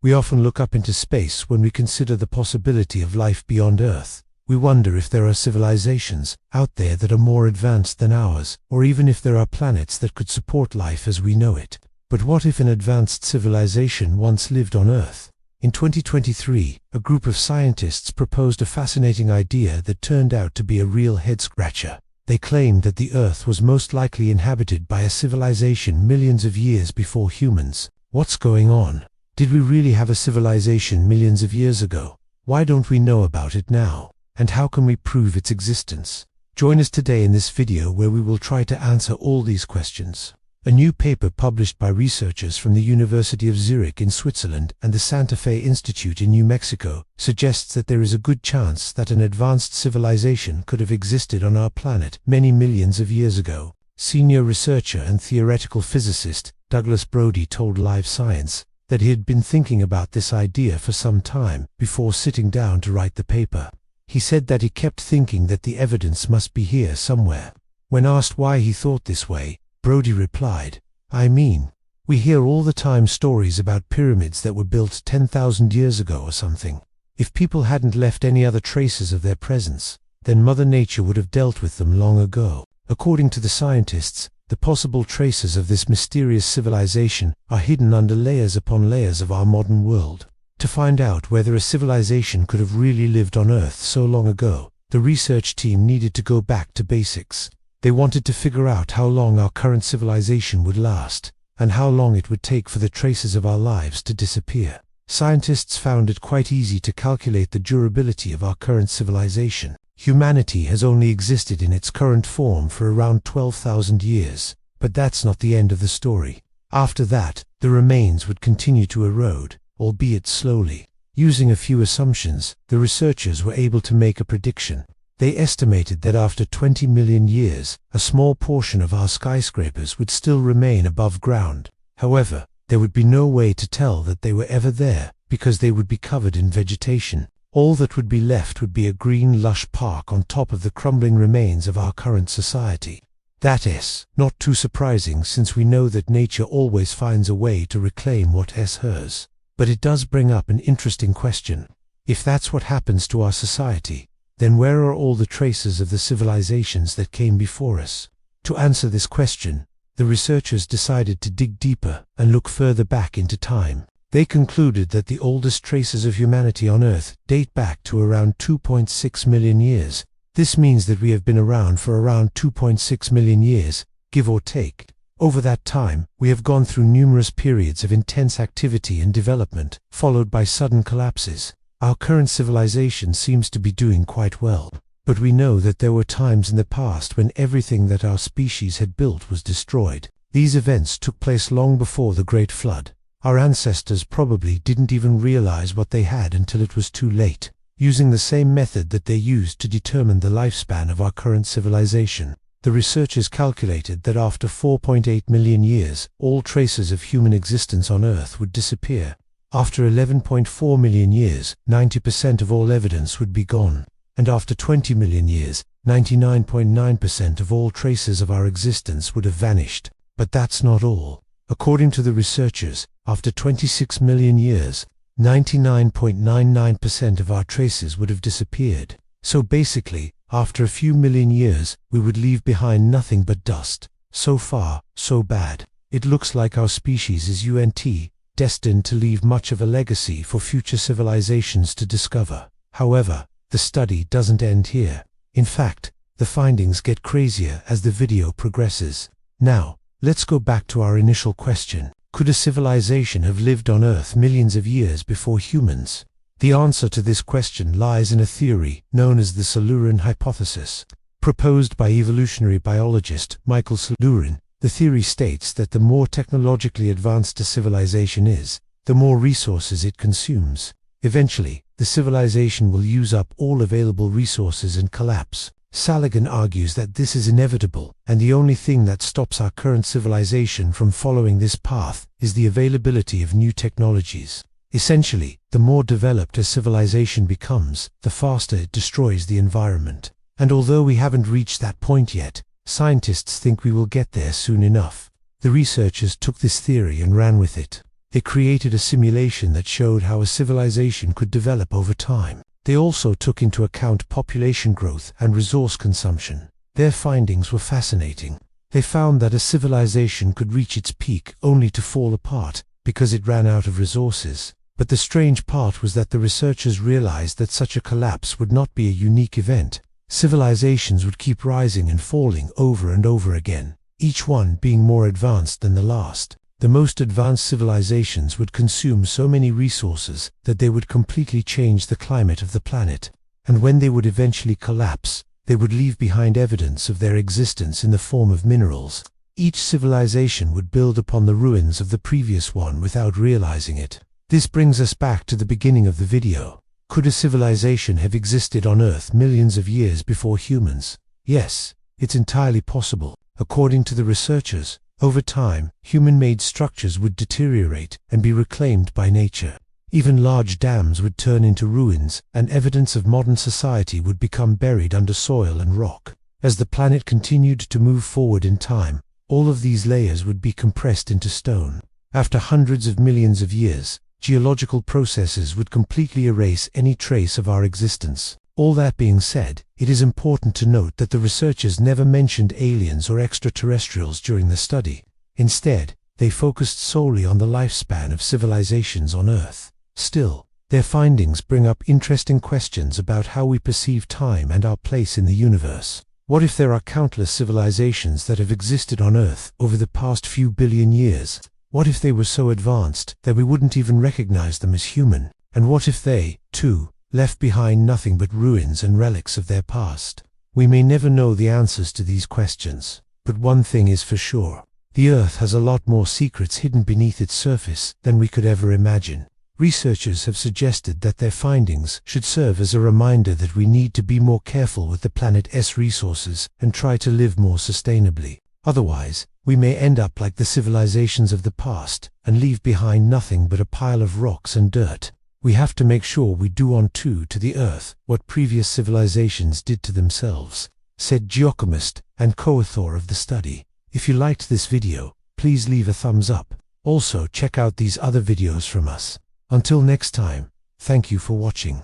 We often look up into space when we consider the possibility of life beyond Earth. We wonder if there are civilizations out there that are more advanced than ours, or even if there are planets that could support life as we know it. But what if an advanced civilization once lived on Earth? In 2023, a group of scientists proposed a fascinating idea that turned out to be a real head-scratcher. They claimed that the Earth was most likely inhabited by a civilization millions of years before humans. What's going on? Did we really have a civilization millions of years ago? Why don't we know about it now? And how can we prove its existence? Join us today in this video where we will try to answer all these questions. A new paper published by researchers from the University of Zurich in Switzerland and the Santa Fe Institute in New Mexico suggests that there is a good chance that an advanced civilization could have existed on our planet many millions of years ago. Senior researcher and theoretical physicist Douglas Brody told Live Science that he had been thinking about this idea for some time before sitting down to write the paper. He said that he kept thinking that the evidence must be here somewhere. When asked why he thought this way, Brody replied, we hear all the time stories about pyramids that were built 10,000 years ago or something. If people hadn't left any other traces of their presence, then Mother Nature would have dealt with them long ago. According to the scientists, the possible traces of this mysterious civilization are hidden under layers upon layers of our modern world. To find out whether a civilization could have really lived on Earth so long ago, the research team needed to go back to basics. They wanted to figure out how long our current civilization would last, and how long it would take for the traces of our lives to disappear. Scientists found it quite easy to calculate the durability of our current civilization. Humanity has only existed in its current form for around 12,000 years, but that's not the end of the story. After that, the remains would continue to erode, albeit slowly. Using a few assumptions, the researchers were able to make a prediction. They estimated that after 20 million years, a small portion of our skyscrapers would still remain above ground. However, there would be no way to tell that they were ever there, because they would be covered in vegetation. All that would be left would be a green, lush park on top of the crumbling remains of our current society. That is not too surprising, since we know that nature always finds a way to reclaim what is hers. But it does bring up an interesting question. If that's what happens to our society, then where are all the traces of the civilizations that came before us? To answer this question, the researchers decided to dig deeper and look further back into time. They concluded that the oldest traces of humanity on Earth date back to around 2.6 million years. This means that we have been around for around 2.6 million years, give or take. Over that time, we have gone through numerous periods of intense activity and development, followed by sudden collapses. Our current civilization seems to be doing quite well, but we know that there were times in the past when everything that our species had built was destroyed. These events took place long before the Great Flood. Our ancestors probably didn't even realize what they had until it was too late. Using the same method that they used to determine the lifespan of our current civilization, the researchers calculated that after 4.8 million years, all traces of human existence on Earth would disappear. After 11.4 million years, 90% of all evidence would be gone. And after 20 million years, 99.9% of all traces of our existence would have vanished. But that's not all. According to the researchers, after 26 million years, 99.99% of our traces would have disappeared. So basically, after a few million years, we would leave behind nothing but dust. So far, so bad. It looks like our species is destined to leave much of a legacy for future civilizations to discover. However, the study doesn't end here. In fact, the findings get crazier as the video progresses. Now, let's go back to our initial question. Could a civilization have lived on Earth millions of years before humans? The answer to this question lies in a theory known as the Silurian Hypothesis. Proposed by evolutionary biologist Michael Silurian, the theory states that the more technologically advanced a civilization is, the more resources it consumes. Eventually, the civilization will use up all available resources and collapse. Saligan argues that this is inevitable, and the only thing that stops our current civilization from following this path is the availability of new technologies. Essentially, the more developed a civilization becomes, the faster it destroys the environment. And although we haven't reached that point yet, scientists think we will get there soon enough. The researchers took this theory and ran with it. They created a simulation that showed how a civilization could develop over time. They also took into account population growth and resource consumption. Their findings were fascinating. They found that a civilization could reach its peak only to fall apart because it ran out of resources. But the strange part was that the researchers realized that such a collapse would not be a unique event. Civilizations would keep rising and falling over and over again, each one being more advanced than the last. The most advanced civilizations would consume so many resources that they would completely change the climate of the planet. And when they would eventually collapse, they would leave behind evidence of their existence in the form of minerals. Each civilization would build upon the ruins of the previous one without realizing it. This brings us back to the beginning of the video. Could a civilization have existed on Earth millions of years before humans? Yes, it's entirely possible. According to the researchers, over time, human-made structures would deteriorate and be reclaimed by nature. Even large dams would turn into ruins, and evidence of modern society would become buried under soil and rock. As the planet continued to move forward in time, all of these layers would be compressed into stone. After hundreds of millions of years, geological processes would completely erase any trace of our existence. All that being said, it is important to note that the researchers never mentioned aliens or extraterrestrials during the study. Instead, they focused solely on the lifespan of civilizations on Earth. Still, their findings bring up interesting questions about how we perceive time and our place in the universe. What if there are countless civilizations that have existed on Earth over the past few billion years? What if they were so advanced that we wouldn't even recognize them as human? And what if they, too, left behind nothing but ruins and relics of their past? We may never know the answers to these questions, but one thing is for sure. The Earth has a lot more secrets hidden beneath its surface than we could ever imagine. Researchers have suggested that their findings should serve as a reminder that we need to be more careful with the planet's resources and try to live more sustainably. Otherwise, we may end up like the civilizations of the past and leave behind nothing but a pile of rocks and dirt. We have to make sure we do unto to the Earth what previous civilizations did to themselves, said geochemist and co-author of the study. If you liked this video, please leave a thumbs up. Also, check out these other videos from us. Until next time, thank you for watching.